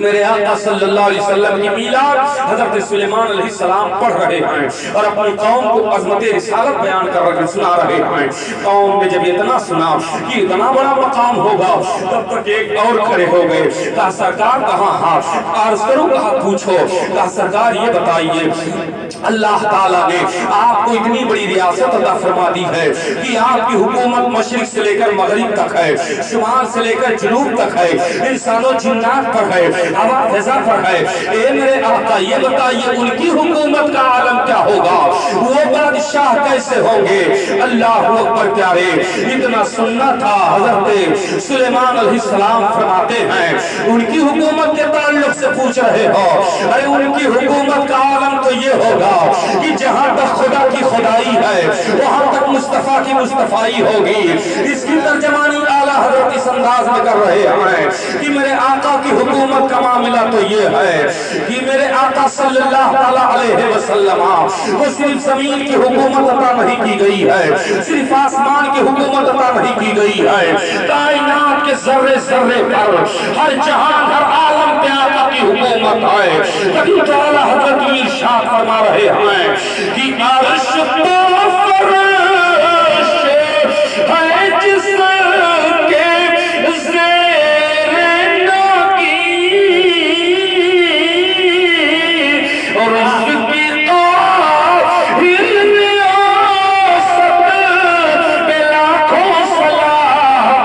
میرے آقا صلی اللہ علیہ وسلم کی میلاد حضرت سلیمان علیہ السلام پڑھ رہے ہیں اور اپنی قوم کو عظمت رسالت بیان کر رہے سنا رہے ہیں. قوم نے جب اتنا سنا کہ اتنا بڑا مقام ہوگا تب تک ایک اور کھڑے ہو گئے. کہا سرکار کہاں عرض کروں؟ کہا پوچھو. کہا سرکار یہ بتائیے اللہ تعالیٰ نے آپ کو اتنی بڑی ریاست عطا فرما دی ہے کہ آپ کی حکومت مشرق سے لے کر مغرب تک ہے، شمال سے لے کر جنوب تک ہے، انسانوں جنات پر ہے، ہوا فضا پر ہے. اے میرے آقا یہ بتائیے ان کی حکومت کا عالم کیا ہوگا؟ وہ بادشاہ کیسے ہوں گے؟ اللہ اکبر پیارے. اتنا سننا تھا. حضرت سلیمان علیہ السلام فرماتے ہیں ان کی حکومت کے تعلق سے پوچھ رہے ہو، ارے ان کی حکومت کا عالم تو یہ ہوگا کہ جہاں تک خدا کی خدائی ہے وہاں تک مصطفیٰ کی مصطفائی ہوگی. اس کی ترجمانی اعلیٰ حضرت اس انداز میں کر رہے ہیں کہ میرے آقا کی حکومت کا معاملہ تو یہ ہے کہ میرے آقا صلی اللہ علیہ وسلم کو صرف زمین کی حکومت عطا نہیں کی گئی ہے، صرف آسمان کی حکومت عطا نہیں کی گئی ہے، کائنات کے ذرے ذرے پر ہر جہان ہر عالم پہ آقا کی حکومت ہے. تبھی تو اعلیٰ حضرت ارشاد فرما رہے ہیں کہ عرش پہ فرش ہے جس کے زیر ناگی اور اس کی قاہر ریاست پہ لاکھوں سلام.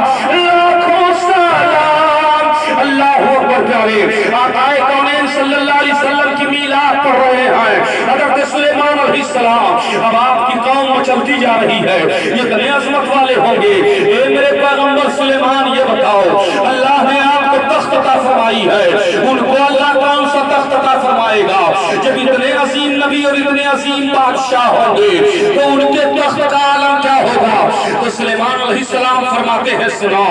اللہ اکبر پیارے. آقا کونین صلی اللہ علیہ وسلم کی میلاد پڑھ رہے ہیں حضرت سلیمان علیہ السلام. اب آپ کی قوم مچلتی جا رہی ہے، یہ اتنے عظمت والے ہوں گے. اے میرے پیغمبر سلیمان یہ بتاؤ اللہ نے آپ کو تخت عطا فرمائی ہے، ان کو اللہ کون سا تخت عطا فرمائے گا؟ جب اتنے عظیم نبی اور اتنے عظیم بادشاہ ہوں گے تو ان کے تخت کا عالم کیا ہوگا؟ تو سلیمان علیہ السلام فرماتے ہیں سنو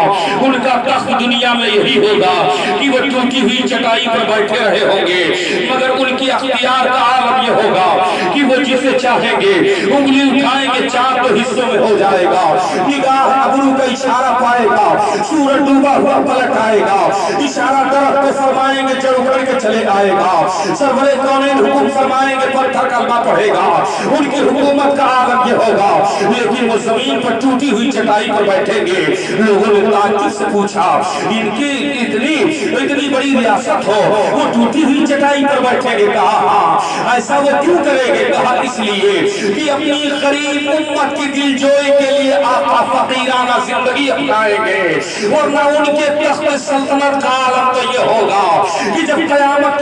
ان کا تخت دنیا میں یہی ہوگا کہ وہ ٹوٹی ہوئی چٹائی پر بیٹھے رہے ہوں گے، مگر ان کی اختیار کا عالم یہ ہوگا کہ وہ جسے چاہیں گے انگلی اٹھائیں گے چار دو حصوں میں ہو جائے گا، نگاہ ابرو کا اشارہ پائے گا، سورج ڈوبا ہوا پلٹ آئے گا، اشارہ درخت پہ فرمائیں گے جڑ اکھڑ کے چلے آئے گا، سرور کونین حکم فرمائیں گے پتھر کلمہ پڑھے گا. ان کی حکومت کا عالم یہ ہوگا. لیکن وہ زمین پر ٹوٹی ہوئی چٹائی پر بیٹھیں گے. لوگوں نے تعجب سے پوچھا ان کی اتنی بڑی ریاست ہو وہ ٹوٹی ہوئی چٹائی پر بیٹھیں گے؟ کہا ہاں. ایسا وہ کیوں کریں گے؟ کہا اس لیے کہ اپنی غریب امت کی دل جوئی کے لیے آقا فقیرانہ زندگی اپنائیں گے. ورنہ ان کے تخت سلطنت کا عالم تو یہ ہوگا کہ جب قیامت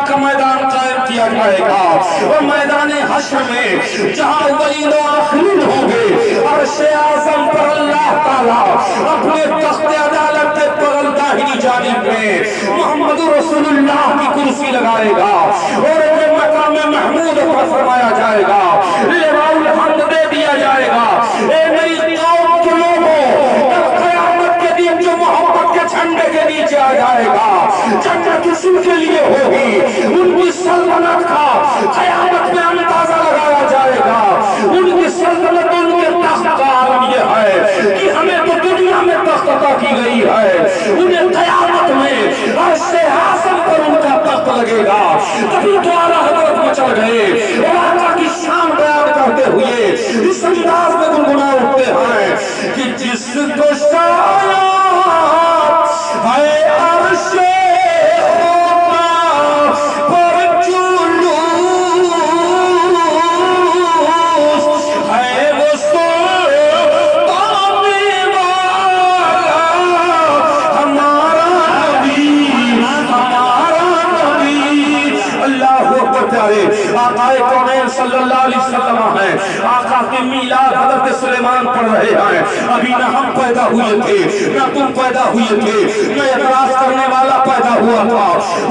کا میدان قائم کیا جائے گا اور میدان حشر میں جہاں اولین و آخرین ہوں گے عرش اعظم پر اللہ تعالیٰ اپنے تخت عدالت کے بغل داہنی جانب میں محمد رسول اللہ کی کرسی لگائے گا اور انہیں مقام محمود پر فرمایا جائے گا، لواء الحمد دے دیا جائے گا. اے میری قوم کے لوگوں جب قیامت کے دن جو محبت کے جھنڈے کے نیچے آ جائے گا جنت اسی کے لیے ہوگی. ان کی سلطنت کا قیامت میں اندازہ لگایا جائے گا. ان کی سلطنت ان کے تخت کا عالم یہ ہے کہ ہمیں تو دنیا میں تخت عطا کی گئی ہے، انہیں قیامت میں عرش اعظم پر ان کا تخت لگے گا. تبھی تو اعلیٰ حضرت مچل گئے اور آقا کی شان بیان کرتے ہوئے اس انداز میں گنگنا اٹھتے ہیں کہ جس کو سایہ ہے عرش آقائے کونین صلی اللہ علیہ وسلم ہیں. آقا کی میلاد حضرت سلیمان پڑھ رہے ہیں. ابھی نہ ہم پیدا ہوئے تھے نہ تم پیدا ہوئے تھے نہ اعتراض کرنے والا پیدا ہوا تھا.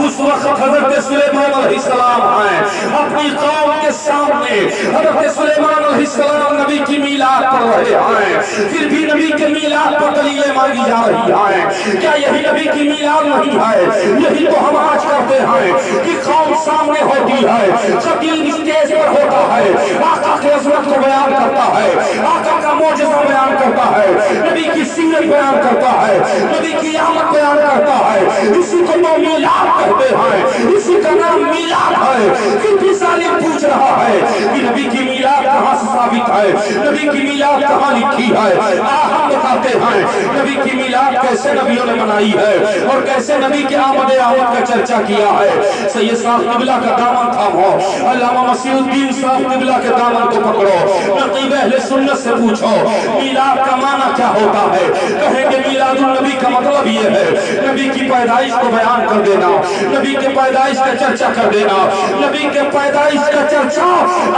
اس وقت حضرت سلیمان علیہ السلام ہیں اپنی قوم کے سامنے. حضرت سلیمان علیہ السلام نبی کی میلاد پڑھ رہے ہیں. پھر بھی نبی کی میلاد پر دلیلیں مانگی جا رہی ہیں. کیا یہی نبی کی میلاد نہیں ہے؟ یہی تو ہم آج کرتے ہیں کہ قوم سامنے ہوتی ہے، خطیب اسٹیج پر ہوتا ہے، آقا کی عظمت کو بیان کرتا ہے، آقا کا معجزہ بیان کرتا ہے، نبی کی سیرت بیان کرتا ہے، نبی کی آمد بیان کرتا ہے. اسی کو تو میلاد کہتے ہیں، اسی کا نام میلاد ہے۔ پھر بھی ظالم پوچھ رہا ہے کہ نبی کی میلاد کہاں سے ثابت ہے، نبی کی میلاد کہاں لکھی ہے؟ ہم بتاتے ہیں نبی کی میلاد کیسے نبیوں نے منائی ہے اور کیسے نبی کے آمد کا چرچا کیا ہے۔ سید صاحب قبلہ کا دامن تھامو، علامہ مسیح الدین صاحب قبلہ کے دامن کو پکڑو، نقیب اہل سنت سے پوچھو میلاد کا معنی کیا ہوتا ہے؟ کہیں کہ میلاد النبی کا مطلب یہ ہے نبی کی پیدائش کو بیان کر دینا، نبی کے پیدائش کا چرچا کر دینا۔ نبی کے پیدائش کا چرچا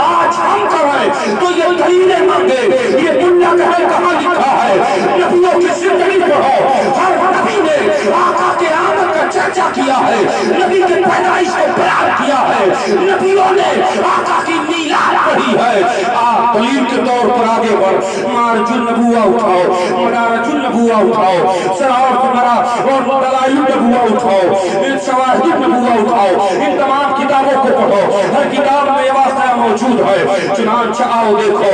آج ہم کریں تو یہ دلیلیں مانگے، یہ ملا کہے کہاں لکھا ہے؟ نبیوں کی زندگی پڑھو، ہر نبی نے آقا کے آمد کا چرچا کیا ہے، نبی کے پیدائش کو بیان کیا ہے، نبیوں نے آقا کی میلاد پڑھی ہے۔ دلیل کے طور پر آگے بڑھ، مارج النبوہ اٹھاؤ، مدارج النبوہ اٹھاؤ، سراوت مرا اور دلائل النبوہ اٹھاؤ، شواہد النبوہ اٹھاؤ، ان تمام کتابوں کو پڑھو، ہر کتاب میں یہ واقعہ موجود ہے۔ چنانچہ آؤ دیکھو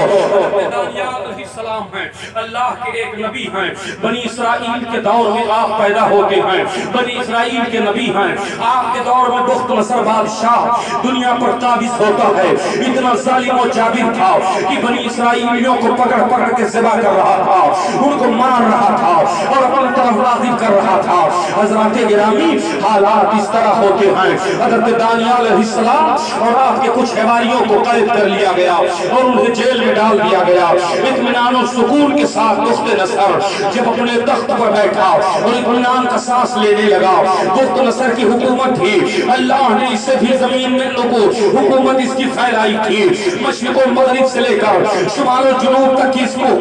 دانیال علیہ السلام ہیں، اللہ کے ایک نبی ہیں، بنی اسرائیل کے دور میں آپ پیدا ہوتے ہیں، بنی اسرائیل کے نبی ہیں۔ آپ کے دور میں بخت نصر بادشاہ دنیا پر قابض ہوتا ہے، اتنا ظالم و جابر تھا کہ بنی اسرائیلیوں کو پکڑ پکڑ کے ذبح کر رہا تھا، ان کو مار رہا تھا اور اپنی طرف راغب کر رہا تھا۔ حضرات گرامی، حالات اس طرح ہوتے ہیں، حضرت دانیال علیہ السلام اور آپ کے کچھ حواریوں کو قید کر لیا گیا اور انہیں جیل میں ڈال دیا گیا۔ اطمینان و سکون کے ساتھ بخت نصر جب اپنے تخت پر بیٹھا اور اطمینان کا سانس لینے لگا، بخت نصر کی حکومت تھی، اللہ نے اس سے بھی زمین میں لوگوں حکومت اس کی پھیلائی تھی، مشرق و مغرب سے لے کر شمال و جنوب تک اس کو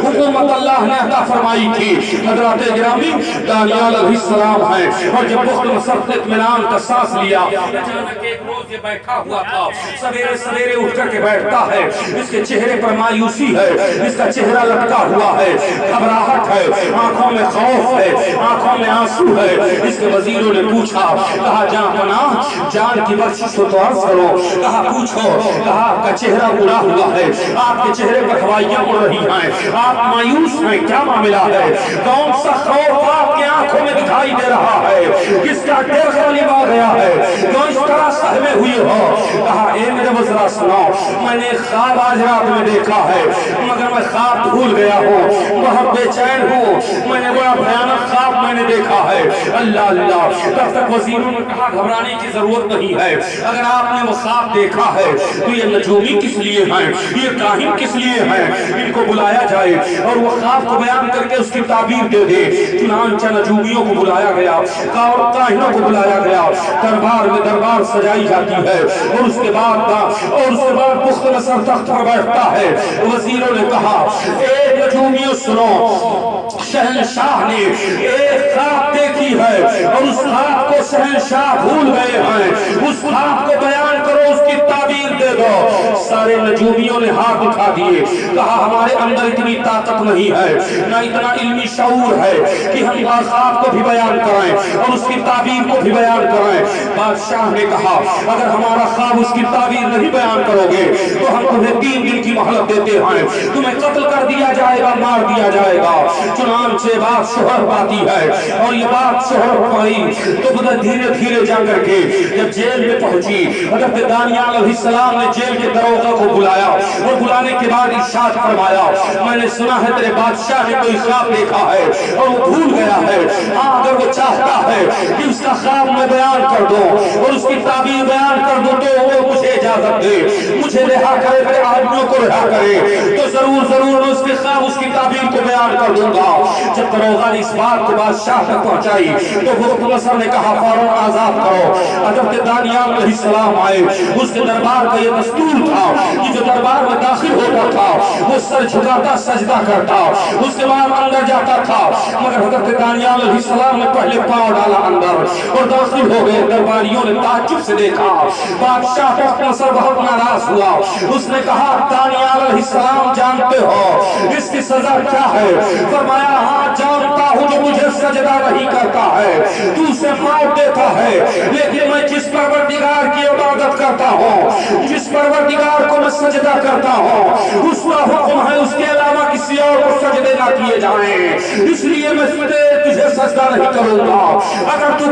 حکومت اللہ نے عطا فرمائی تھی۔ حضرات گرامی، دانیال علیہ السلام ہیں اور جب بخت نصر نے اطمینان کا سانس لیا، اچانک ایک روز یہ بیٹھا ہوا تھا، سویرے سویرے اٹھ کر کے بیٹھتا ہے، اس کے چہرے پر مایوسی ہے، اس کا چہرہ لٹکا ہوا ہے، گھبراہٹ ہے، آنکھوں میں خوف ہے، آنکھوں میں آنسو ہے۔ اس کے وزیروں نے پوچھا، کہا جان پناہ جان کی بخشش ہو تو عرض کرو، کہا پوچھو، کہا آپ کا چہرہ اڑا ہوا ہے، آپ کے چہرے پر ہوائیاں اڑ رہی ہیں، آپ مایوس ہیں، کیا معاملہ ہے؟ کون سا خوف آپ کی آنکھوں میں دکھائی دے رہا ہے؟ کس کا ڈر غالب آ گیا ہے جو اس طرح سہمے ہوئے ہو؟ کہا اے میرے وزراء سنو، میں نے خواب آج رات میں دیکھا ہے، مگر میں خواب بھول گیا ہوں، بہت بے چین ہوں، میں نے بڑا بھیانک خواب میں نے دیکھا ہے۔ اللہ اللہ، تب تک وزیروں نے کہا گھبرانے کی ضرورت نہیں ہے، اگر آپ نے وہ خواب دیکھا ہے تو یہ نجومی کس لیے ہیں، یہ کاہن کس لیے ہیں، ان کو بلایا جائے اور وہ خواب کو بیان کر کے اس کی تعبیر دے دے۔ چنانچہ نجومیوں کو بلایا گیا اور کاہنوں کو بلایا گیا، دربار میں دربار سجائی جاتی ہے اور اس کے بعد بخت نصر تخت پر بیٹھتا ہے۔ وزیروں نے کہا اے نجومیوں سنو، شہنشاہ نے ایک خواب دیکھی ہے اور اس خواب کو شہنشاہ بھول گئے ہیں، اس خواب کو بیان کرو، اس کی تعبیر دے دو۔ سارے نجومیوں نے ہاتھ اٹھا دیے، کہا ہمارے اندر اتنی طاقت نہیں ہے، نہ اتنا علمی شعور ہے کہ ہم خواب کو بھی بیان کریں اور اس کی تعبیر کو بھی بیان کریں۔ بادشاہ نے کہا اگر ہمارا خواب اس کی تعبیر نہیں بیان کرو گے تو ہم تمہیں 3 دن کی مہلت دیتے ہیں، تمہیں قتل کر دیا جائے گا، مار دیا جائے گا۔ چنانچہ بات شہر پاتی ہے اور یہ بات شہر پائی تو بدر دھیرے دھیرے جا کر کے جب جیل میں پہنچی، حضرت دانیال علیہ السلام نے جیل کے دروغہ کو بلایا اور بلانے کے بعد ارشاد فرمایا میں نے سنا ہے تیرے بادشاہ نے کوئی خواب دیکھا ہے اور وہ بھول گیا ہے، اگر وہ چاہتا ہے کہ اس کا خواب میں بیان کر دوں اور اس کی تعبیر بیان کر دوں تو وہ مجھے اجازت دے، مجھے رہا کرے، میرے آدمیوں کو رہا کرے تو ضرور میں اس کے خواب اس کی تعبیر کو بیان کر دوں گا۔ جب دروغہ نے اس بات کو بادشاہ تک پہنچائی تو بخت نصر نے کہا فوراً آزاد کرو۔ حضرت دانیال علیہ السلام آئے، اس کے دربار کا یہ دستور تھا کہ جو دربار میں داخل ہوتا تھا وہ سر جھکاتا سجدہ کرتا، اس کے بعد اندر جاتا تھا، مگر حضرت دانیال علیہ السلام نے پہلے پاؤں ڈالا اندر اور داخل ہو گئے۔ درباریوں نے تعجب سے دیکھا، بادشاہ بخت نصر بہت ناراض ہوا، اس نے کہا دانیال علیہ السلام جانتے ہو اس کی سزا کیا ہے؟ فرمایا ہاں جانتا ہوں، جو مجھے سجدہ نہیں کرتا ہے تو اسے موت دیتا ہے، لیکن میں جس پروردگار کی عبادت کرتا ہوں، جس پروردگار کو میں سجدہ کرتا ہوں اس کا حکم ہے اس کے علاوہ کسی اور کو سجدے نہ کیے جائیں، اس لیے میں تجھے سجدہ نہیں کروں گا۔ اگر تو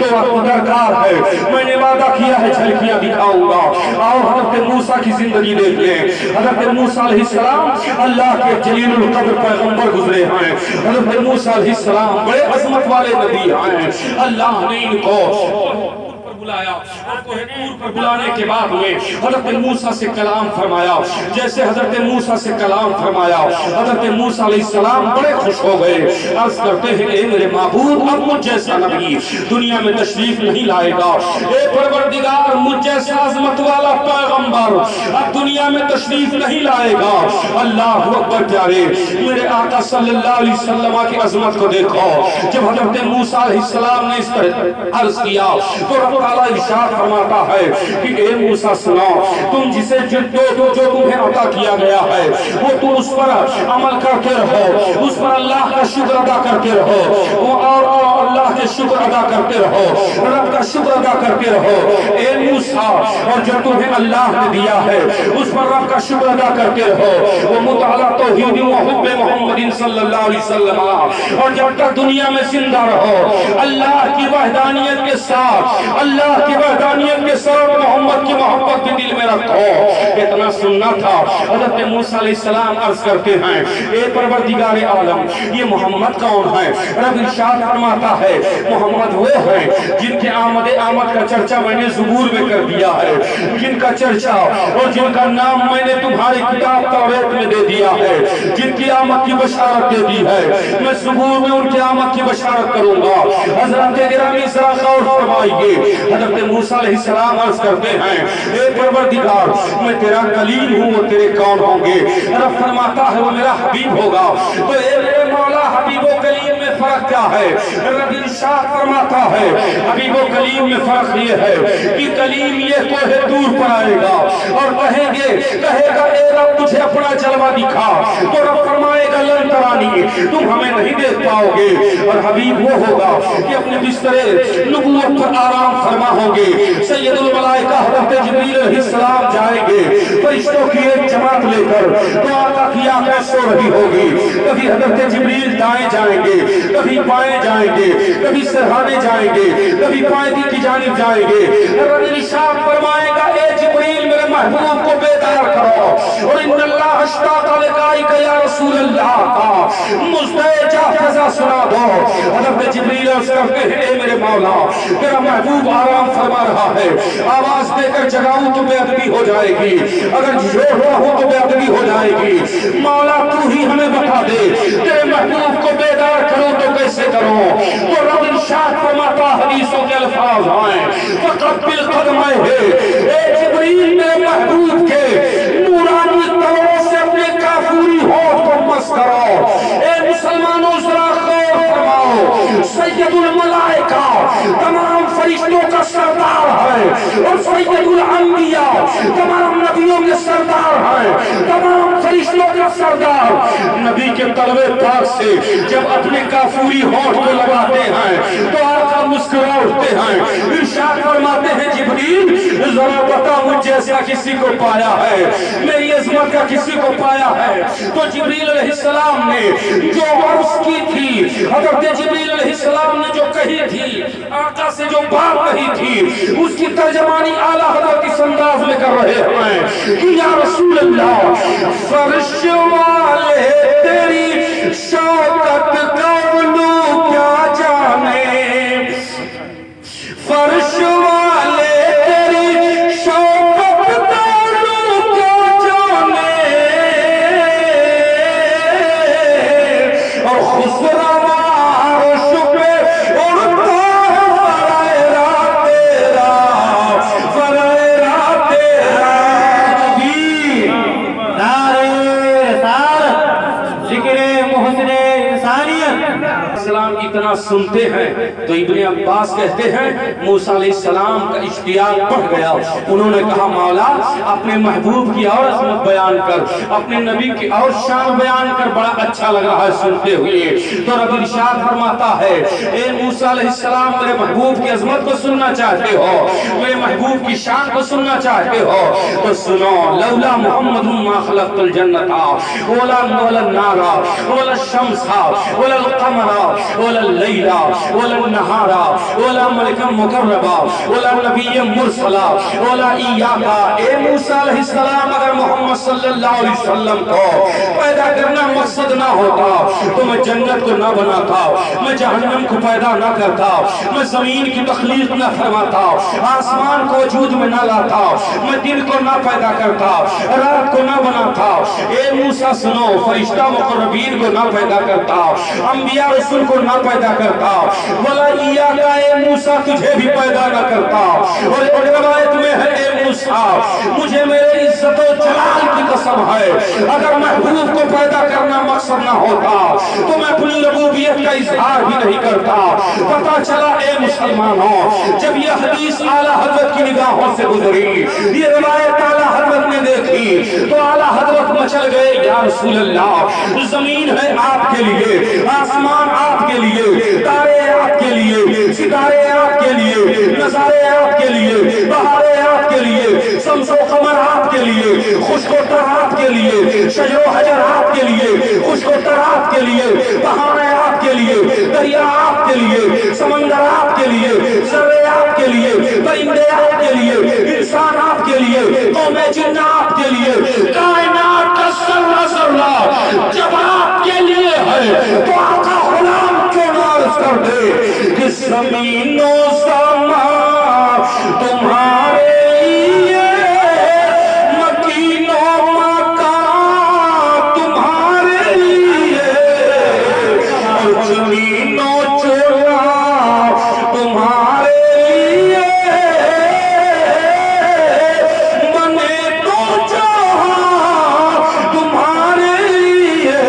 تو وقت درکار ہے، میں نے وعدہ کیا ہے جھلکیاں دکھاؤں گا۔ اور حضرت موسیٰ کی زندگی دیکھ لیں۔ حضرت موسیٰ علیہ السلام اللہ کے جلیل القدر پیغمبر گزرے ہیں۔ حضرت موسیٰ علیہ السلام بڑے عظمت والے نبی ہیں۔ اللہ نے ان کو بلایا اور کوہ طور پر بلانے کے بعد میں حضرت موسیٰ سے کلام فرمایا۔ جیسے حضرت موسیٰ سے کلام فرمایا، حضرت موسیٰ علیہ السلام بڑے خوش ہو گئے، عرض کرتے ہیں اے میرے معبود اب مجھ جیسا نبی دنیا میں تشریف نہیں لائے گا، اے پروردگار مجھ جیسا عظمت والا پیغمبر اب دنیا میں تشریف نہیں لائے گا۔ اللہ اکبر پیارے، میرے آقا صلی اللہ علیہ وسلم کی عظمت کو دیکھو۔ جب حضرت موسیٰ علیہ السلام نے اس طرح عرض کیا تو رب تعالیٰ ارشاد فرماتا ہے کہ اے موسیٰ سنو، تم جسے جو تمہیں عطا کیا گیا ہے وہ تم اس پر عمل کرتے رہو، اس پر اللہ کا شکر ادا کرتے رہو، اور اللہ کے شکر ادا کرتے رہو، رب کا شکر ادا کرتے رہو۔ اے موسیٰ، اور جو تمہیں اللہ نے دیا ہے اس پر رب کا شکر ادا کرتے رہو، وہ مطالعہ توحید و حب محمد صلی اللہ علیہ وسلم، اور جب تک دنیا میں زندہ رہو اللہ کی وحدانیت کے ساتھ، اللہ کی وحدانیت کے ساتھ محمد کی محبت بھی دل میں رکھو۔ اتنا سننا تھا۔ حضرت موسیٰ علیہ السلام عرض کرتے ہیں اے پروردگار عالم یہ محمد کون ہے؟ رب ارشاد فرماتا ہے محمد وہ ہیں جن کے آمد کا چرچا میں نے زبور میں کر دیا ہے، جن کا چرچا اور جن کا نام میں نے تمہاری کتاب توریت میں دے دیا ہے، جن کی آمد کی بشارت دے دی ہے، میں زبور میں ان کی آمد کی بشارت کروں گا۔ حضرت گرامی ذرا غور فرمائیے، حضرت موسیٰ علیہ السلام عرض کرتے ہیں اے پروردگار میں تیرا کلیم ہوں، وہ تیرے کون ہوں گے؟ رب فرماتا ہے وہ میرا حبیب ہوگا۔ تو اے میرے مولا حبیب و کلیم میں فرق کیا ہے؟ رب ارشاد فرماتا ہے حبیب و کلیم میں فرق یہ ہے کہ کلیم یہ کوہ طور پر آئے گا اور کہے گا اے رب تجھے اپنا جلوہ دکھا، تو رب فرمائے گا لن ترانی، تم ہمیں نہیں دیکھ پاؤ گے۔ اور حبیب وہ ہوگا کہ اپنے بسترے نبوت پر آرام فرما ہوں گے۔ سید الملائکہ حضرت جبریل علیہ السلام جائیں گے فرشتوں کی ایک جماعت لے کر، دعا کا کیا کہ سو رہی ہوگی، کبھی حضرت جبریل دائیں جائیں گے، کبھی بائیں جائیں گے، کبھی سرہانے جائیں گے، کبھی پائیں کی جانب جائیں گے۔ رب ارشاد فرمائے گا اے جبریل میرے محبوب کو بیدار کرو، اور ان اللہ اشتاق لقائک یا رسول اللہ کا مزدہ جا فضا سنا دو۔ حضرت جبریل عرض کرتے ہیں اے میرے مولا تیرا محبوب آرام فرما رہا ہے، آواز دے کر جگاؤں تو بے ادبی ہو جائے گی، اگر جھوڑا ہو تو بے ادبی ہو جائے گی، مولا تو ہی ہمیں بتا دے تیرے محبوب کو بیدار کرو تو کیسے کرو؟ تو رب ارشاد فرماتا حدیثوں کے الفاظ ہیں فقبل قدمے اے جبریل میرے محبوب کے نورانی طرف سے اپنے کافوری ہونٹ کو مس کرو۔ اے مسلمانوں ذرا غور فرماؤ، سید الملائکہ تمام فرشتوں کا سردار ہے، اور سید الانبیاء تمام نبیوں کے سردار ہیں، تمام فرشتوں کا سردار نبی کے طلبے پاک سے جب اپنے کافوری ہونٹ کو لگاتے ہیں تو آقا مسکرا اٹھتے ہیں، ارشاد فرماتے ہیں جبریل ذرا بتا مجھ جیسا کسی کو پایا ہے، میری عظمت کا کسی کو پایا ہے؟ تو جبریل علیہ السلام نے جو عرض کی تھی، حضرت جبریل علیہ السلام نے جو کہی تھی، آقا سے جو بات کہی تھی، اس کی ترجمانی اعلیٰ حضرت اس انداز میں کر رہے ہیں کہ یا رسول اللہ فرش والے تیری شوکت کونو کیا جانے، فرش والے تیری شوکت کونو کیا جانے، اور خسروار شبے اڑتا ہے فرائرہ تیرا نبی۔ نعرہ رسالت، ذکر محسن انسانیت السلام اتنا سنتے ہیں تو ابن عباس کہتے ہیں موسیٰ علیہ السلام کا اشتیاق بڑھ گیا، انہوں نے کہا مولا اپنے محبوب کی اور عظمت بیان کر، اپنے نبی کی اور شان بیان کر، بڑا اچھا لگ رہا ہے سنتے ہوئے۔ تو رب ارشاد فرماتا ہے اے موسیٰ علیہ السلام میرے محبوب کی عظمت کو سننا چاہتے ہو، میرے محبوب کی شان کو سننا چاہتے ہو تو سنو، لولا محمد ما خلقت الجنت ولا النار ولا الشمس ولا القمر ولا اللیل لیلا ولا النہارا ولا ملکا مقربا ولا نبی مرسلا ولا ایاکا. اے موسیٰ علیہ السلام اگر محمد صلی اللہ علیہ وسلم کو پیدا کرنا مقصد نہ ہوتا تو میں جنت کو نہ بناتا, میں جہنم کو پیدا نہ کرتا, میں زمین کی تخلیق نہ فرماتا, آسمان کو وجود میں نہ لاتا, میں دن کو نہ پیدا کرتا, رات کو نہ بناتا. اے موسیٰ سنو, فرشتہ مقربین کو نہ پیدا کرتا, انبیاء رسول کو نہ پیدا کرتا, ولا ایاکا اے موسیٰ تجھے بھی پیدا نہ کرتا. اور ایک روایت میں ہے اے موسیٰ مجھے میرے عزت و جلال کی قسم ہے اگر محبوب کو پیدا کرنا مقصد نہ ہوتا تو میں اپنی ربوبیت کا اظہار بھی نہیں کرتا. پتہ چلا اے مسلمانوں جب یہ حدیث اعلیٰ حضرت کی نگاہوں سے گزری, یہ روایت اعلیٰ حضرت نے دیکھی تو اعلیٰ حضرت مچل گئے, یا رسول اللہ زمین ہے آپ کے لیے, آسمان آپ کے لیے, تارے آپ کے لیے, ستارے آپ کے لیے, نظارے آپ کے لیے, بہارے آپ کے لیے, شمس و قمر آپ کے لیے, خشک و تر آپ کے لیے, شجر و حجر آپ کے لیے, خشک و تر آپ کے لیے, بہانے آپ کے لیے, دریا آپ کے لیے, سمندر آپ کے لیے, ذرے آپ کے لیے, پرندے آپ کے لیے, انسان آپ کے لیے, قوم جن آپ کے لیے, کائنات کا ذرہ ذرہ جب آپ کے لیے ہے تو آقا غلام کیوں نہ عرض کر دے کہ زمین و سماء تمہارے لیے, مکین و مکان تمہارے لیے, اور زمین و چولا تمہارے لیے, بنے تو جہاں تمہارے لیے,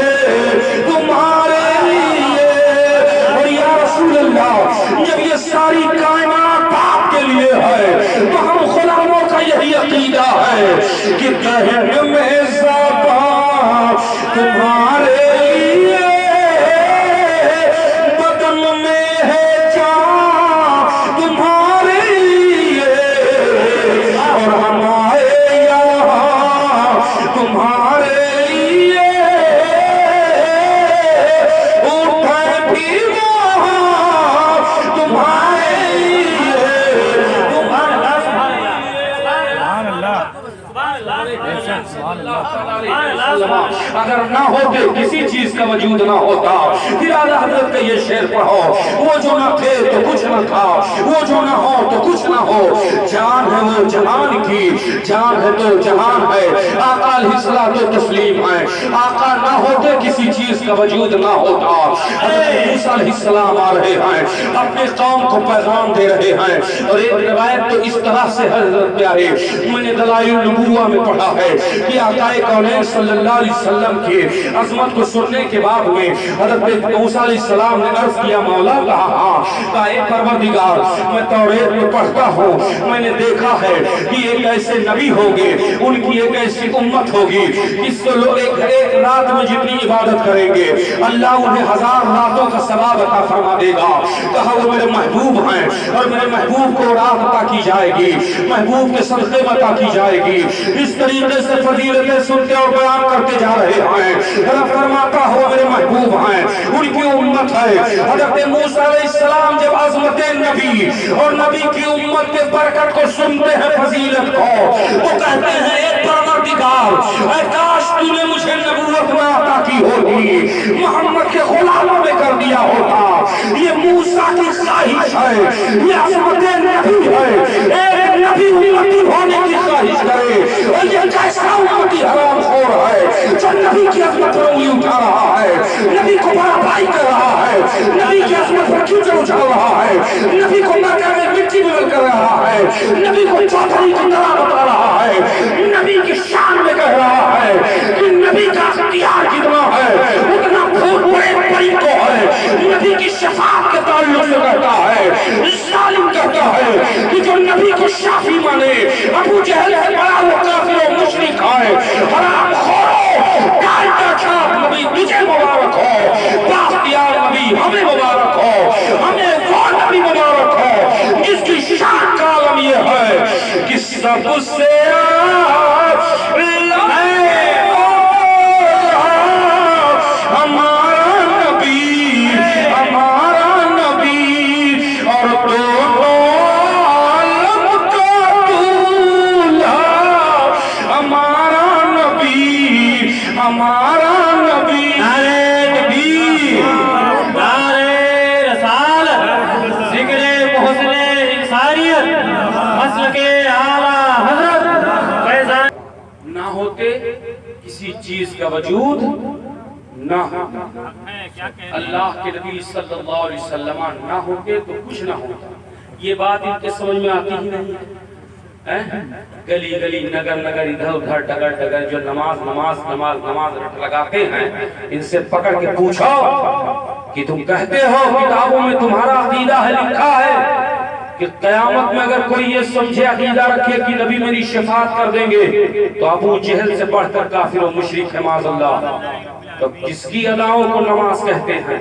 تمہارے لیے. اور یا رسول اللہ جب یہ ساری کائنات آپ کے لیے ہے تو ہم غلاموں کا یہی عقیدہ ہے کہ دہن میں زبان تمہارے لیے, بدن میں ہے جان تمہارے لیے, اور ہمارے یہاں تمہارے لیے, اٹھے بھی وہاں تمہارے لیے, تمہارے اگر نہ ہوتے کسی چیز کا وجود نہ ہوتا. پھر اعلیٰ حضرت کا یہ شعر پڑھو, وہ جو نہ تھے تو کچھ نہ تھا, وہ جو نہ ہو تو کچھ نہ ہو, جان ہے وہ جہان کی, جان ہے تو جہان ہے, آقا علیہ الصلوۃ والتسلیم ہے. آقا نہ ہوتے کسی چیز کا وجود نہ ہوتا. حضرت موسیٰ علیہ السلام آ رہے ہیں, اپنے قوم کو پیغام دے رہے ہیں, اور ایک روایت تو اس طرح سے حضرت پیارے میں نے دلائل النبوہ میں پڑھا ہے کہ آقا کونین صلی اللہ علیہ وسلم کی عظمت کو سننے کے بعد میں حضرت موسیٰ علیہ السلام نے عرض کیا, مولا کہا اے پروردگار میں توریت میں پڑھتا ہوں, میں نے دیکھا ہے کہ ایک ایسے نبی ہوگے, ان کی ایک ایسی امت ہوگی جس سے لوگ ایک رات میں جتنی عبادت کریں گے اللہ انہیں 1000 راتوں کا ثواب عطا فرما دے گا. کہا وہ میرے محبوب ہیں اور میرے محبوب کو رات عطا کی جائے گی, محبوب کے صدقے میں عطا کی جائے گی. اس طریقے سے فضیلتیں سنتے اور بیان کرتے جا رہے ہیں. رب فرماتا ہو میرے محبوب ہیں, ان کی امت ہے. حضرت موسیٰ علیہ السلام جب عظمت نبی اور نبی کی امت کے برکت کو سنتے ہیں, فضیلت کو, وہ کہتے ہیں اے پروردگار اے کاش تو نے مجھے نبوت نہ عطا کی ہوگی, محمد کے غلاموں میں کر دیا ہوتا. یہ موسیٰ کی خواہش ہے, یہ عظمت نبی ہے. ایک نبی امتی ہونے کی خواہش کرے, اور یہ کیسا امتی حرام خور ہے جو نبی کی عظمت پر انگلی اٹھا رہا ہے, نبی کو بڑا بھائی کر رہا ہے, نبی کی عظمت پر کیچڑ اچھال رہا ہے, نبی کو مکہ میں مٹی میں کر رہا ہے, نبی کو چوتھری کی طرح بتا رہا ہے, نبی کی شان میں کہہ رہا ہے کہ نبی کا اختیار جتنا ہے اتنا پھول بڑے بڑی کو ہے. نبی کی شفاعت کے تعلق سے کہتا ہے, ظالم کہتا ہے کہ جو نبی کو شافی مانے, ابو جہل ہے بڑا وہ کافر و مشرک ہے, حرام خورو کائے کا چھاپ نبی تجھے مبارک ہو, باختیار نبی ہمیں مبارک ہو, ہمیں وہ نبی مبارک ہو جس کی شان کا عالم یہ ہے کہ سب سے ہمارا نبی کے اعلیٰ حضرت فیضان نہ ہوتے کسی چیز کا وجود نہ ہوتا، اللہ کے نبی صلی اللہ علیہ وسلم نہ ہوتے تو کچھ نہ ہوتا۔ یہ بات ان کے سمجھ میں آتی ہی نہیں ہے۔ گلی گلی نگر نگر ادھر ادھر ڈگر ڈگر جو نماز نماز نماز نماز رٹ لگاتے ہیں، ان سے پکڑ کے پوچھو کہ تم کہتے ہو کتابوں میں تمہارا عقیدہ ہے، لکھا ہے کہ قیامت میں اگر کوئی یہ سمجھے عقیدہ رکھے کہ نبی میری شفاعت کر دیں گے تو ابو جہل سے بڑھ کر کافر و مشرک ہے معاذ اللہ۔ تو کس کی اداؤں کو نماز کہتے ہیں؟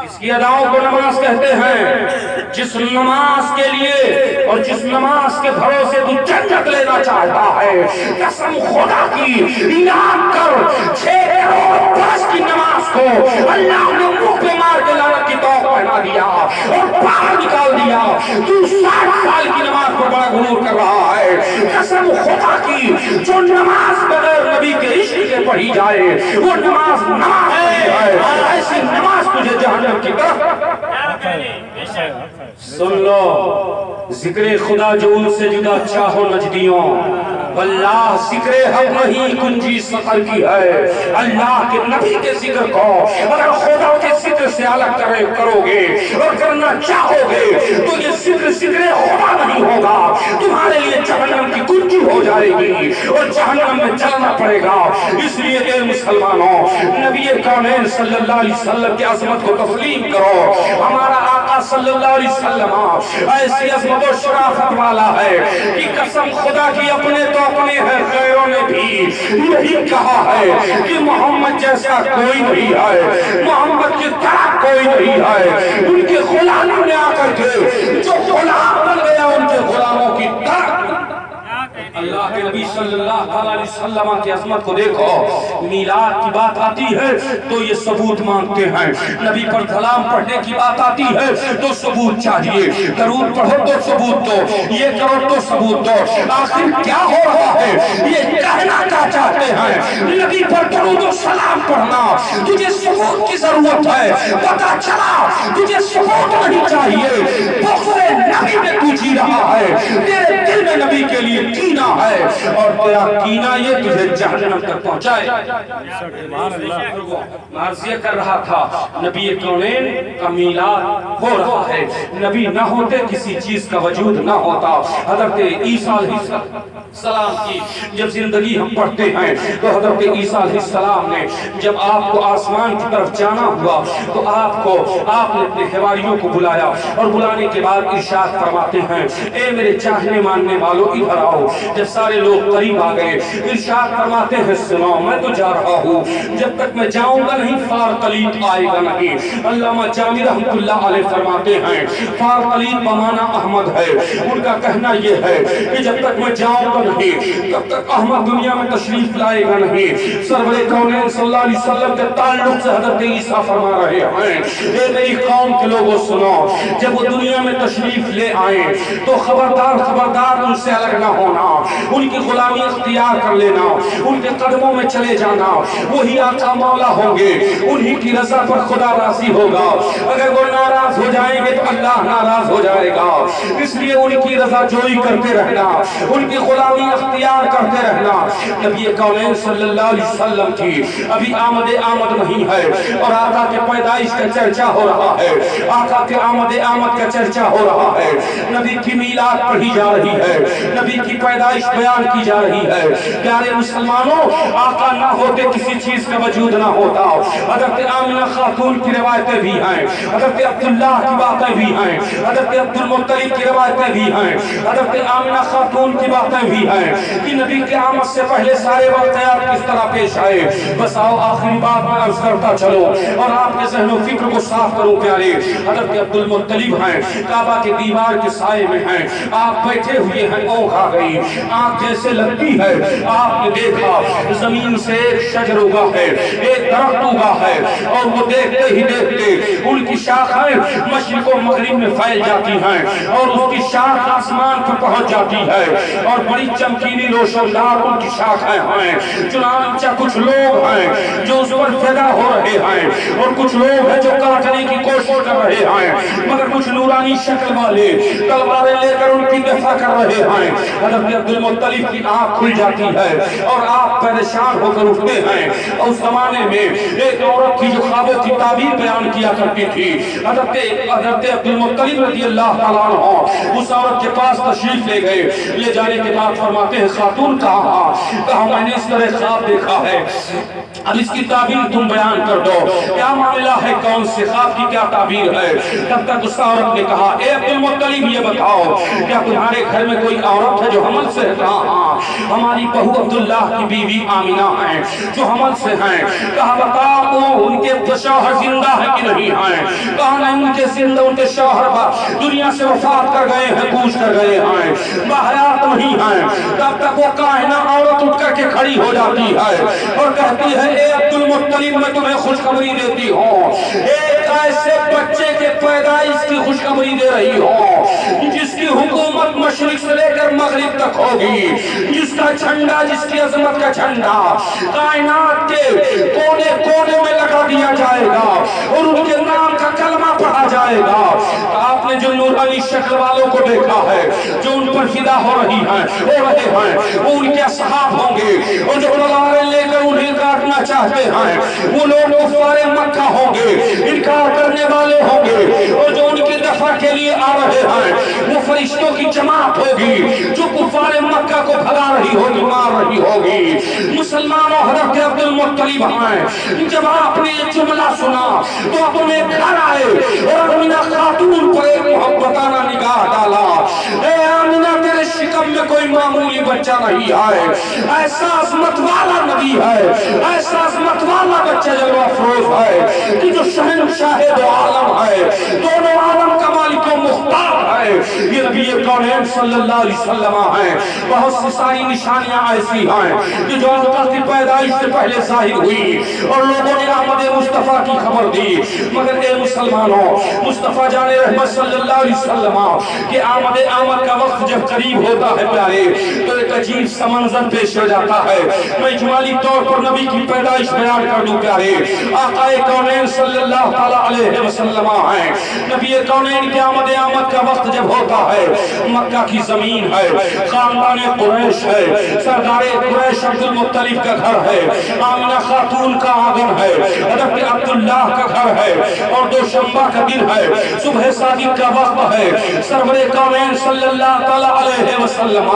اس کی اداؤں کو نماز کہتے ہیں جس نماز کے لیے اور جس نماز کے بھروسے تو جنت لینا چاہتا ہے، قسم خدا کی یاد کر 6 کروڑ برس کی نماز کو اللہ نے منہ پہ مار کے لعنت کی توق پہنا دیا اور باہر نکال دیا۔ تو 60 سال کی نماز کو بڑا غرور کر رہا ہے۔ قسم خدا کی جو نماز بغیر نبی کے عشق کے پڑھی جائے وہ نماز ہے، ایسی نماز تجھے جہنم کی طرف۔ سن لو ذکر خدا جو ان سے جدا چاہو نجدیوں، واللہ ذکر حق نہیں کنجی سقر کی ہے۔ اللہ کے نبی کے ذکر کو اگر خدا کے ذکر سے الگ کرو گے اور کرنا چاہو گے تو یہ ذکر خدا نہیں ہوگا، تمہارے لیے جہنم کی کنجی ہو جائے گی اور جہنم میں چلنا پڑے گا۔ اس لیے اے مسلمانوں، نبی کونین صلی اللہ علیہ وسلم کی عظمت کو تسلیم کرو۔ ہمارا آقا صلی اللہ علیہ وسلم ایسی عظمت و شرافت والا ہے کہ قسم خدا کی اپنے تو اپنے ہیں، غیروں نے بھی یہی کہا ہے کہ محمد جیسا کوئی نہیں ہے، محمد کی طرح کوئی نہیں ہے۔ ان کے غلاموں نے آ کر کے جو غلام بن گیا ان کے غلاموں کی طرح اللہ کے نبی صلی اللہ علیہ وسلم کی عظمت کو دیکھو۔ میلاد کی بات آتی ہے تو یہ ثبوت مانگتے ہیں، نبی پر سلام پڑھنے کی بات آتی ہے تو ثبوت چاہیے، درود پڑھو تو ثبوت دو، یہ کرو تو ثبوت دو۔ آخر کیا ہو رہا ہے؟ یہ کہنا کیا چاہتے ہیں؟ نبی پر درود و سلام پڑھنا تجھے ثبوت کی ضرورت ہے، پتہ چلا تجھے ثبوت نہیں چاہیے، بغض نبی میں تو جی رہا ہے، تیرے دل میں نبی کے لیے کینہ ہے اور تیرا کینہ یہ تجھے جہنم تک پہنچائے۔ معرضیہ کر رہا تھا نبی کونین کا میلاد ہو رہا ہے، نبی نہ ہوتے کسی چیز کا وجود نہ ہوتا۔ حضرت عیسیٰ علیہ السلام کی جب زندگی ہم پڑھتے ہیں تو حضرت عیسیٰ علیہ السلام نے جب آپ کو آسمان کی طرف جانا ہوا تو آپ نے اپنے حواریوں کو بلایا اور بلانے کے بعد ارشاد فرماتے ہیں، اے میرے چاہنے ماننے والوں ادھر آؤ۔ جب سارے لوگ قریب آ گئے ارشاد فرماتے ہیں، سنو میں تو جا رہا ہوں، جب تک میں جاؤں گا نہیں فار قلیب آئے گا نہیں۔ علامہ جامی رحمت اللہ علیہ فرماتے ہیں فار قلیب بمانا احمد ہے، ان کا کہنا یہ ہے کہ جب تک میں جاؤں گا نہیں تب تک احمد دنیا میں تشریف لائے گا نہیں۔ سرور کونین صلی اللہ علیہ وسلم کے تعلق سے حضرت عیسیٰ فرما رہے ہیں، اے میری قوم کے لوگوں سنو، جب وہ دنیا میں تشریف لے آئیں تو خبردار ان سے الگ نہ ہونا، ان کی غلامی اختیار کر لینا، ان کے قدموں میں چلے جانا، وہی آقا مولا ہوں گے، انہی کی رضا پر خدا راضی ہوگا۔ اگر وہ ناراض ہو جائیں گے تو اللہ ناراض ہو جائے گا، اس لیے ان کی رضا جوئی کرتے رہنا، ان کی غلامی اختیار کرتے رہنا۔ نبی کونین صلی اللہ علیہ وسلم کی ابھی آمد نہیں ہے اور آقا کے پیدائش کا چرچا ہو رہا ہے، آقا کے آمد کا چرچا ہو رہا ہے، نبی کی میلاد پڑھی جا رہی ہے، نبی کی پیدائش بیان کی جا رہی ہے۔ پیارے مسلمانوں، آقا نہ ہوتے کسی چیز کا وجود نہ ہوتا۔ حضرت آمنہ خاتون کی روایتیں بھی ہیں، حضرت عبداللہ کی باتیں بھی ہیں، حضرت عبد المطلب کی روایتیں بھی ہیں، حضرت آمنہ خاتون کی باتیں بھی ہیں کہ نبی کی آمد سے پہلے سارے واقعات کس طرح پیش آئے۔ بس آؤ آخری بات میں عرض کرتا چلو اور آپ کے ذہن و فکر کو صاف کروں پیارے۔ حضرت عبد المطلب ہیں، کعبہ کے دیوار کے سائے میں ہیں، آپ بیٹھے ہوئے ہیں، اونگ آ گئی، آنکھ جیسے لگتی ہے، آپ نے دیکھا زمین سے ایک شجر اگا ہے، ایک درخت اگا ہے اور وہ دیکھتے ہی دیکھتے ان کی شاخیں مشرق و مغرب میں پھیل جاتی ہیں اور اس کی شاخ آسمان پر پہنچ جاتی ہے اور بڑی چمکیلی روشندار ان کی شاخیں ہیں. چنانچہ کچھ لوگ ہیں جو اس پر فدا ہو رہے ہیں اور کچھ لوگ ہیں جو کاٹنے کی کوشش کر رہے ہیں, مگر کچھ نورانی شکل والے تلواریں لے کر ان کی دفاع کر رہے ہیں. حضرت عبد المطلب کی آنکھ کھل جاتی ہے اور آپ پریشان ہو کر اٹھتے ہیں. اور اس زمانے میں ایک عورت تھی جو خوابوں کی تعبیر بیان کیا کرتی تھی. حضرت عبد المطلب رضی اللہ تعالیٰ عنہ اس عورت کے پاس تشریف لے گئے. لے جانے کے بعد فرماتے ہیں خاتون کہا میں نے اس طرح خواب دیکھا ہے, اب اس کی تعبیر تم بیان کر دو, کیا معاملہ ہے, کون سے خواب کی کیا تعبیر ہے. تب تک اس عورت نے کہا اے عبد المطلب یہ بتاؤ کیا تمہارے گھر میں کوئی عورت ہے جو حمل سے ہے. ہاں ہماری بہو عبداللہ کی بیوی آمینہ ہیں جو حمل سے ہیں. کہا بتاؤ ان کے شوہر زندہ ہے کہ نہیں ہیں. کہا نہیں ان کے زندہ, ان کے شوہر دنیا سے وفات کر گئے ہیں, کوچ کر گئے ہیں, باحیات نہیں ہیں. تب تک وہ کائنہ عورت اٹھ کر کے کھڑی ہو جاتی ہے اور کہتی ہے اے عبد المطلب میں تمہیں خوشخبری دیتی ہوں, ایک ایسے بچے کے پیدائش کی خوشخبری دے رہی ہوں جس کی حکومت مشرق سے لے کر مغرب تک ہوگی, جس کا جھنڈا, جس کی عظمت کا جھنڈا کائنات کے کونے کونے میں لگا دیا جائے گا اور ان کے نام کا کلمہ پڑھا جائے گا. آپ نے جو نورانی شکل والوں کو دیکھا ہے جو ان پر فدا ہو رہے ہیں وہ ان کے اصحاب ہوں گے, اور جو تلواریں لے کر انہیں کاٹنا چاہتے ہیں وہ لوگ کفار مکہ ہوں گے, انکار کرنے والے ہوں گے, اور جو ان کی دفع کے لیے آ رہے ہیں وہ فرشتوں کی جماعت ہوگی جو کفار مکہ کو بھگا رہی ہوگی, مار رہی ہوگی. مسلمانوں حضرت عبد المطلب ہیں جب آپ نے یہ جملہ سنا تو اپنے گھر آئے اور آمینہ خاتون پر ایک محبتانہ نگاہ ڈالا. اے آمینہ تیرے شکم میں کوئی معمولی بچہ نہیں ہے, ایسا عظمت والا نبی ہے, ایسا عظمت والا بچہ جلوہ افروز ہے کہ جو شہنشاہ دو عالم ہے, دونوں عالم کا مالک و مختار ہے. یہ نبی کونین صلی اللہ علیہ وسلم ہیں. بہت سی ساری نشانیاں ایسی ہیں کہ جو آقا کی پیدائش سے پہلے ظاہر ہوئی اور لوگوں نے آمد مصطفیٰ کی خبر دی. مگر اے مسلمانوں, مصطفیٰ جان رحمت صلی اللہ علیہ وسلم کہ آمد کا وقت جب قریب ہوتا ہے پیارے تو ایک عجیب سا منظر پیش ہو جاتا ہے. میں اجمالی طور پر نبی کی پیدائش بیان کر دوں پیارے. آقا کونین صلی اللہ تعالیٰ علیہ وسلم ہیں. نبی کونین کی آمد کا وقت جب ہوتا ہے, مکہ کی زمین ہے, خاندان قریش ہے, سردار قریش عبد المطلب کا گھر ہے, آمینہ خاتون کا آنگن ہے, حضرت عبداللہ کا گھر ہے, اور دوشنبہ کا دن ہے, صبح صادق کا وقت ہے. سرور کونین صلی اللہ تعالیٰ علیہ وسلم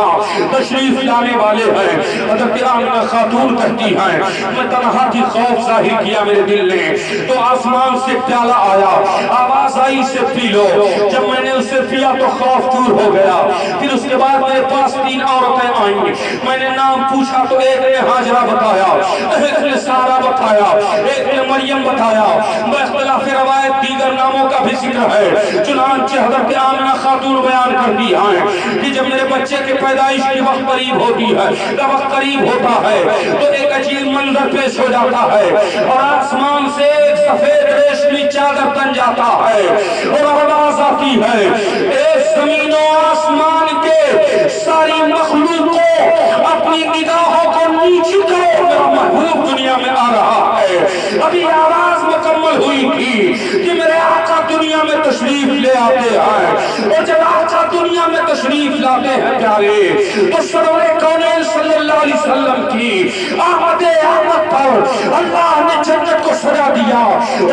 تشریف لانے والے ہیں. حضرت آمینہ خاتون کہتی ہیں میں تنہا تھی, خوف ظاہر کیا میرے دل نے, تو آسمان سے پیالہ آیا, آواز آئی سے پی لو. جب میں نے اسے پیا تو خوف دور ہو گیا. پھر اس کے بعد میرے پاس 3 عورتیں آئیں, میں نے نام پوچھا تو ایک نے ہاجرہ بتایا, ایک نے سارہ بتایا, ایک نے مریم بتایا. باختلاف روایت دیگر ناموں کا بھی ذکر ہے. چنانچہ حضرت آمینہ خاتون بیان کرتی ہیں کہ جب میرے بچے کے پیدائش کی وقت قریب ہوتی ہے, جب وقت قریب ہوتا ہے تو ایک عجیب منظر پیش ہو جاتا ہے اور آسمان سے ایک سفید ریشمی چادر تن جاتا ہے اور آواز آتی ہے اے زمین و آسمان کے ساری مخلوق کو اپنی نگاہوں کو نیچے کرو, میرا محبوب دنیا میں آ رہا ہے. ابھی آواز مکمل ہوئی تھی کہ میرے آقا دنیا میں تشریف لے آتے ہیں, اور جب آقا دنیا میں تشریف لاتے ہیں پیارے تو سرور کونین صلی اللہ علیہ وسلم کی آمد پر اللہ نے جنت کو سجا دیا,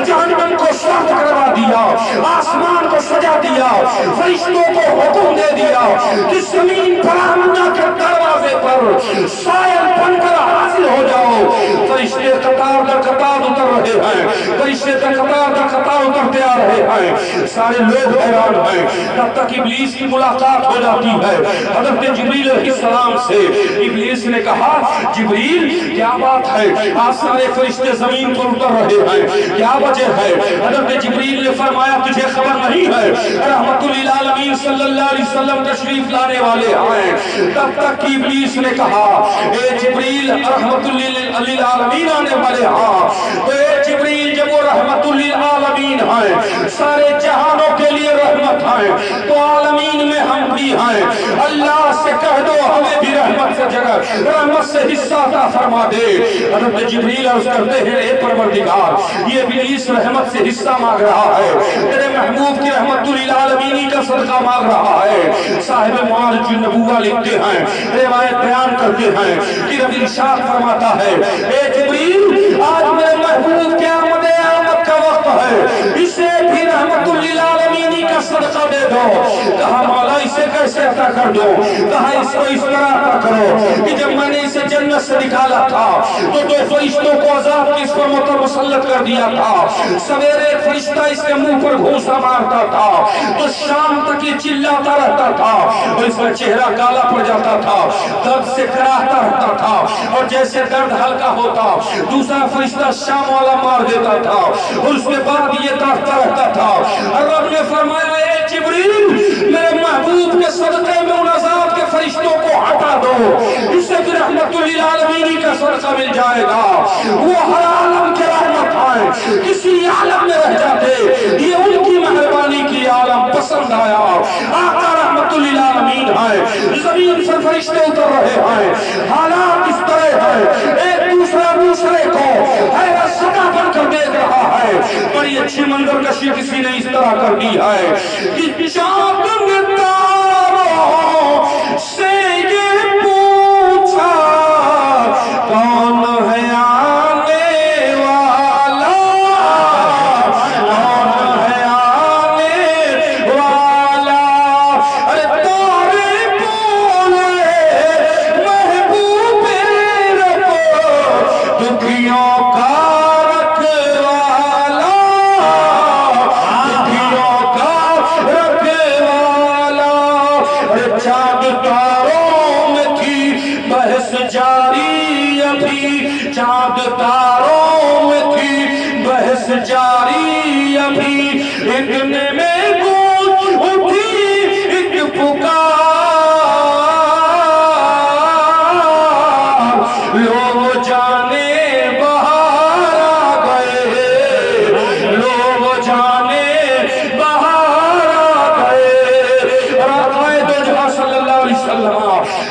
جہنم کو صاف کروا دیا, آسمان کو سجا دیا, فرشتوں کو حکم دے دیا کہ زمین پر آمنہ کے دروازے پر سائل بن کر حاضر ہو جاؤ. فرشتے قطار در قطار اتر رہے ہیں, فرشتے قطار در قطار اترتے آ رہے ہیں. سارے لوگ حیران ہیں. تب تک ابلیس کی ملاقات ہو جاتی ہے حضرت جبریل علیہ السلام سے. ابلیس نے کہا جبریل کیا بات ہے, آج سارے فرشتے زمین پر اتر رہے ہیں, کیا وجہ ہے؟ حضرت جبریل نے فرمایا تجھے خبر نہیں ہے, رحمت للعالمین صلی اللہ علیہ وسلم تشریف لانے والے ہیں. تب تک ابلیس نے کہا اے جبریل رحمت للعالمین آنے والے ہیں, تو اے جبریل جب وہ رحمت للعالمین ہیں, سارے جہانوں کے لیے رحمت ہیں, تو عالمین میں ہم بھی ہیں. اللہ سے کہہ دو ہمیں بھی رحمت ہر جگہ رحمت سے حصہ عطا فرما دے۔ حضرت جبریل عرض کرتے ہیں اے پروردگار یہ ابلیس رحمت سے حصہ مانگ رہا ہے، تیرے محبوب کی رحمت للعالمین کا صدقہ مانگ رہا ہے۔ صاحب معارج النبوہ لکھتے ہیں، روایت بیان کرتے ہیں کہ رب ارشاد فرماتا ہے اے جبریل آج میرے محبوب کے آمد کا وقت ہے، اسے بھی رحمت للعالمین کا صدقہ دے دو۔ کہا مولا اسے کیسے عطا کر دو؟ کہا اس کو اس طرح عطا کرو کہ جب میں نے اسے جنت سے نکالا تھا تو دو فرشتوں کو عذاب کی اس پر مسلط کر دیا تھا۔ سویرے ایک فرشتہ اس کے منہ پر گھونسا مارتا تھا تو شام تک یہ چلاتا رہتا تھا اور اس کا چہرہ کالا پڑ جاتا تھا، درد سے کراہتا رہتا تھا، اور جیسے درد ہلکا ہوتا دوسرا فرشتہ شام والا مار دیتا تھا اور اس کے بعد یہ درتا رہتا تھا۔ رب نے فرمایا اے جبریل میرے محبوب کے صدقے میں ان عذاب کے فرشتوں کو ہٹا دو، اس سے پھر رحمت للعالمین کا صدقہ مل جائے گا۔ وہ ہر عالم کے رحمت آئے کسی عالم میں رہ جاتے، یہ ان کی مہربانی کی عالم پسند آیا۔ آقا رحمت للعالمین آئے، زمین سے فرشتے اتر رہے ہیں، حالات اس طرح ہے ایک دوسرا دوسرے کو حیرت زدہ بن کر دیکھ رہا ہے۔ بڑی اچھی منظر کشی کسی نے اس طرح کر دی ہے کہ چاند نے تاروں سے یہ پوچھا کون ہے آنے والا، کون ہے آنے والا۔ ارے تارے بولے محبوب رب دکھیوں کا چاند تاروں میں تھی بحث جاری ابھی، اتنے میں گونج اٹھی ایک پکار، لوگ جانے باہر آ گئے، لوگ جانے باہر آ گئے۔ اور آقا دو جہاں صلی اللہ علیہ وسلم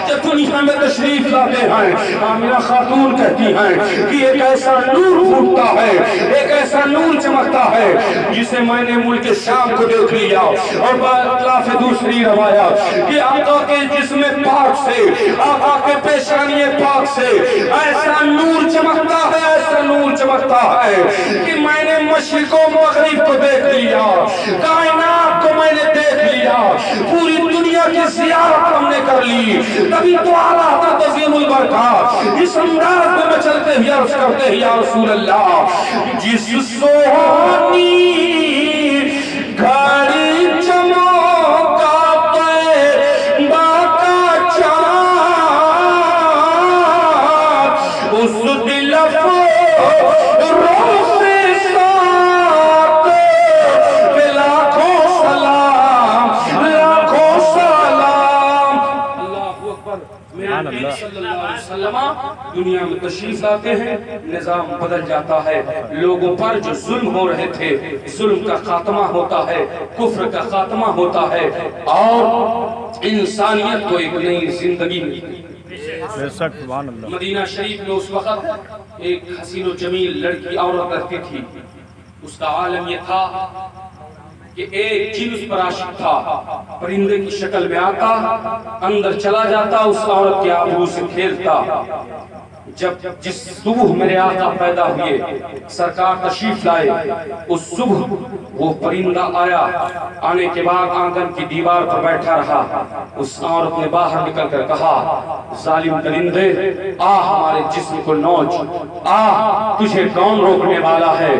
جب دنیا میں تشریف لاتے ہیں آمنہ خاتون کہتی ہیں کہ ایک ایسا نور پھوٹتا ہے، ایک ایسا نور چمکتا ہے جسے میں نے ملک شام کو دیکھ لیا۔ اور باطلاف دوسری روایت کہ آقا کے جسم پاک سے، آقا کے پیشانی پاک سے ایسا نور چمکتا ہے، ایسا نور چمکتا ہے کہ میں نے مشرق و مغرب کو دیکھ لیا، کائنات کو میں نے دیکھ لیا، پوری دنیا کی زیارت ہم نے کر لی۔ تبھی تو اعلیٰ حضرت عظیم البرکات اس انداز میں چلتے ہی عرض کرتے ہی یا رسول اللہ جس سوہنی گھڑی چمکا طیبہ کا چاند، اس دل افروز سے ساتھ پہ لاکھوں سلام، لاکھوں سلام۔ اللہ اکبر۔ میرے نبی صلی اللہ علیہ وسلم دنیا میں تشریف لاتے ہیں، نظام بدل جاتا ہے، لوگوں پر جو ظلم ہو رہے تھے ظلم کا خاتمہ ہوتا ہے، کفر کا خاتمہ ہوتا ہے، اور انسانیت کو ایک نئی زندگی ملتی ہے۔ مدینہ شریف میں اس وقت ایک حسین و جمیل لڑکی عورت رہتی تھی، اس کا عالم یہ تھا کہ ایک جن اس پر عاشق تھا، پرندے کی شکل میں آتا، اندر چلا جاتا، اس عورت کے آبرو سے کھیلتا۔ جب جس صبح میرے آقا پیدا ہوئے، سرکار تشریف لائے، اس صبح وہ پرندہ آیا، آنے کے بعد آنگن کی دیوار پر بیٹھا رہا۔ اس عورت نے باہر نکل کر کہا ظالم پرندے آ ہمارے جسم کو نوچ، آ تجھے کون روکنے والا ہے؟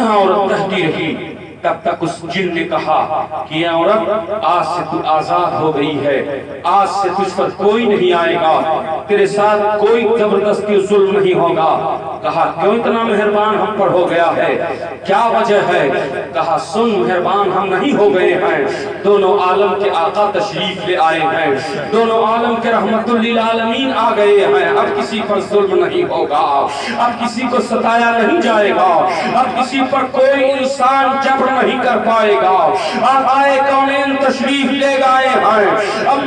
عورت کہتی رہی، تب تک اس جن نے کہا کہ یہ عورت آج سے تو آزاد ہو گئی ہے، آج سے تجھ پر کوئی نہیں آئے گا، تیرے ساتھ کوئی زبردستی ظلم نہیں ہوگا۔ کہا کیوں اتنا مہربان ہم پر ہو گیا ہے، کیا وجہ ہے؟ کہا سن مہربان ہم نہیں ہو گئے ہیں، دونوں عالم کے آقا تشریف لے آئے ہیں، دونوں عالم کے رحمت للعالمین آ گئے ہیں، اب کسی پر ظلم نہیں ہوگا، اب کسی کو ستایا نہیں جائے گا، اب کسی پر کوئی انسان جبر نہیں کر پائے گا۔ آقائے کونین تشریف لے گئے ہیں، اب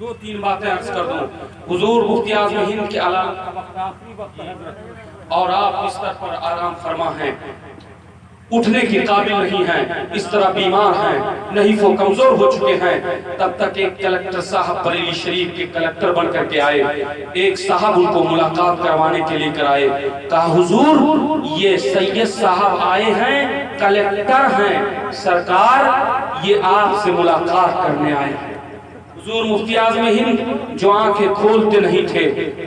دو تین باتیں عرض کر دوں. حضور مفتی اعظم ہند کے اعلان کا وقت آخری وقت ہے اور آپ بستر پر آرام فرما ہیں، اٹھنے کی قابل نہیں ہیں، اس طرح بیمار ہیں، نحیف و کمزور ہو چکے ہیں. تب تک ایک کلکٹر صاحب بریلی شریف کے کلکٹر بن کر کے آئے. ایک صاحب ان کو ملاقات کروانے کے لیے کرائے. کہا حضور یہ سید صاحب آئے ہیں، کلکٹر ہیں، سرکار یہ آپ سے ملاقات کرنے آئے ہیں. حضور مفتی اعظم ہند جو آنکھیں کھولتے نہیں تھے،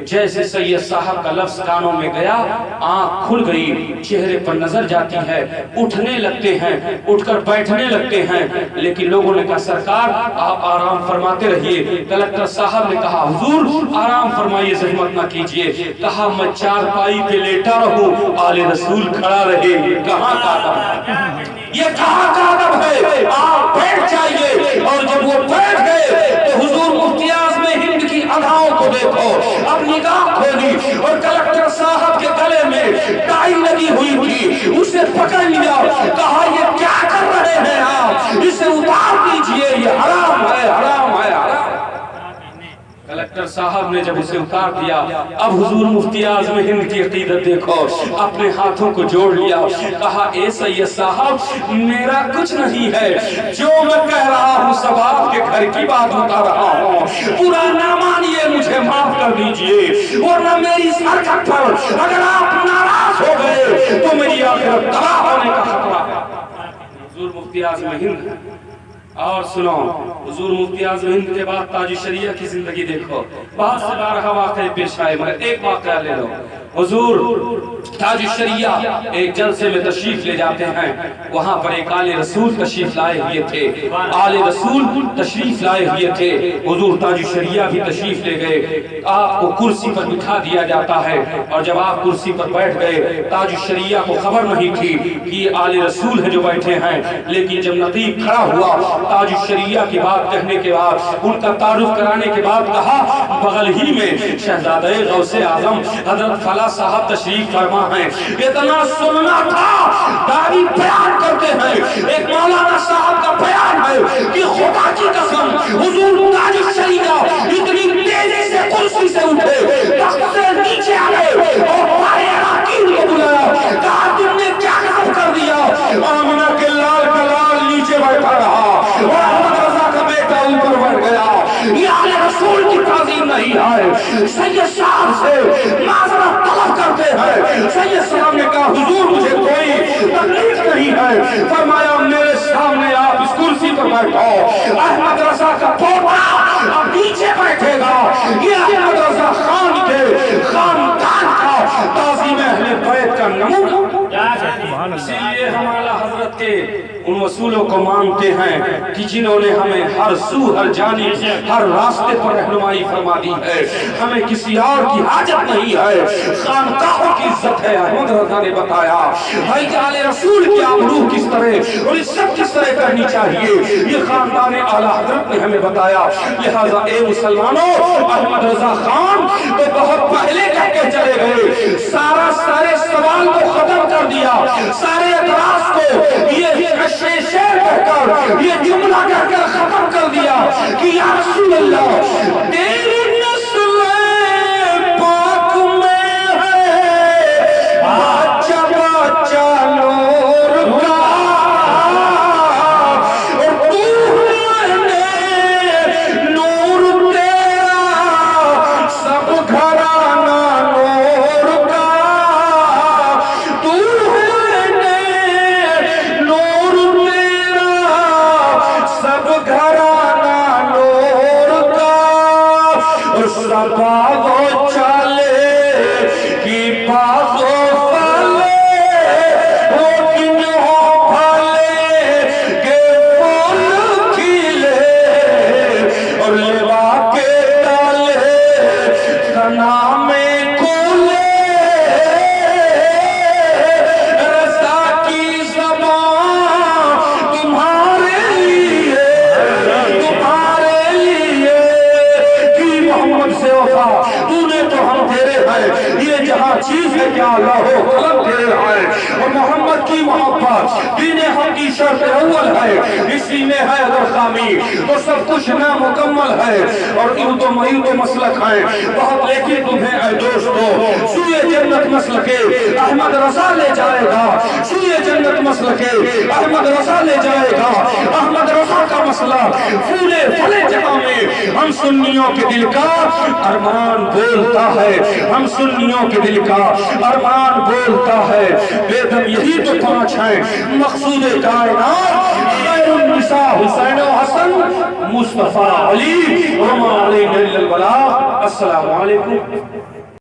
جیسے سید صاحب کا لفظ کانوں میں گیا آنکھ کھل گئی، چہرے پر نظر جاتی ہے، اٹھنے لگتے ہیں، اٹھ کر بیٹھنے لگتے ہیں. لیکن لوگوں نے کہا سرکار آپ آرام فرماتے رہیے. کلکٹر صاحب نے کہا حضور آرام فرمائیے، زحمت نہ کیجیے. کہا میں چارپائی پہ لیٹا رہوں، آل رسول کھڑا رہے. کہاں کا ادب ہے یہ، کہاں کا ادب ہے؟ آپ بیٹھ جائیے. اور جب وہ بیٹھ گئے تو حضور مفتی اعظم ہند کی ادھاؤں کو دیکھو. اب نگاہ کھولی اور کلکٹر صاحب کے گلے میں ٹائی لگی ہوئی تھی، اسے پکڑ لیا. کہا یہ کیا کر رہے ہیں آپ؟ اسے اتار دیجئے، یہ حرام ہے، حرام ہے، حرام. کلکٹر صاحب نے جب اسے اتار دیا، اب حضور مفتی اعظم ہند کی عقیدت دیکھو. اپنے ہاتھوں کو جوڑ لیا. کہا اے سید صاحب میرا کچھ نہیں ہے، جو میں کہہ رہا ہوں سب آپ کے گھر کی بات بتا رہا ہوں. برا نہ مانیے، مجھے معاف کر دیجئے، ورنہ میری حرکت پر اگر آپ ناراض ہو گئے تو میری آخرت تباہ ہونے کا خطرہ ہے. حضور مفتی اعظم ہند. اور سنو حضور مفتی اعظم ہند کے بعد تاج الشریعہ کی زندگی دیکھو. بہت سے بارہا واقعے پیش آئے، مگر ایک واقعہ لے لو. حضور تاج الشریعہ ایک جلسے میں تشریف لے جاتے ہیں. وہاں پر ایک آل رسول تشریف لائے ہوئے تھے، آل رسول تشریف لائے ہوئے تھے. حضور تاج الشریعہ بھی تشریف لے گئے. آپ کو کرسی پر بٹھا دیا جاتا ہے، اور جب آپ کرسی پر بیٹھ گئے تاج الشریعہ کو خبر نہیں تھی کہ یہ آل رسول ہیں جو بیٹھے ہیں. لیکن جب نقیب کھڑا ہوا تاج الشریعہ کی بات کہنے کے بعد، ان کا تعارف کرانے کے بعد کہا بغل ہی میں شہزادہ غوث اعظم حضرت فلاں صاحب تشریف فرما ہیں. اتنا سننا تھا، داڑھی بیان کرتے ہیں. ایک مولانا صاحب کا بیان ہے کہ خدا کی قسم حضور تاج الشریعہ اتنی تیزی سے کرسی سے اٹھے، تخت سے نیچے آئے اور پارے عراقین کو بلایا. کہا تم نے کیا غلط کر دیا؟ آمنہ کے لال کا لال نیچے بیٹھا رہا اور احمد رضا کا بیٹا اوپر بڑھ گیا. یہ آل رسول کی تعظیم نہیں ہے. سید صاحب سے معذرت طلب کرتے ہیں. سید صاحب نے کہا حضور مجھے کوئی تکلیف نہیں ہے. فرمایا میرے سامنے آپ اس کرسی پر بیٹھو. احمد رضا کا پوتا اب نیچے بیٹھے گا. یہ احمد رضا خان کے خاندان کا تعظیم اہل بیت کا نمونہ. اسی لیے ہم اعلیٰ حضرت کے ان اصولوں کو مانتے ہیں کہ جنہوں نے ہمیں ہر سو ہر جانب ہر راستے پر رہنمائی فرما دی ہے. ہمیں کسی اور کی حاجت نہیں ہے. خانقاہوں کی عزت ہے. احمد رضا نے بتایا بھائی آل رسول کی آبرو کس طرح اور عزت کس طرح کرنی چاہیے، یہ خاندان اعلیٰ حضرت نے ہمیں بتایا. لہذا اے مسلمانوں، احمد رضا خان تو بہت پہلے کہہ کے چلے گئے. سارے سوال کو ختم کر دیا، سارے اعتراض کو یہ شعر کہہ کر یہ جملہ کہہ کر ختم کر دیا کہ یا رسول اللہ تیری نسل پاک میں ہے بچہ بچہ نور کا، اور تو نے نور تیرا سب گھرانہ نور کا. تو سب گھرانہ کچھ نامکمل ہے اور ارد و مرید مسلک ہیں بہت، لیکن تمہیں اے دوستو سوئے جنت مسلک احمد رضا لے جائے گا، سوئے جنت مسلک احمد رضا لے جائے گا۔ احمد رضا کا مسئلہ پورے پھلے جہاں میں ہم سنیوں کے دل کا ارمان بولتا ہے، ہم سنیوں کے دل کا ارمان بولتا ہے۔ بیدم یہی تو پانچ ہیں مقصود کائنات، خیر النساء حسین و حسن مصطفیٰ علی وما علینا الا البلاغ۔ السلام علیکم۔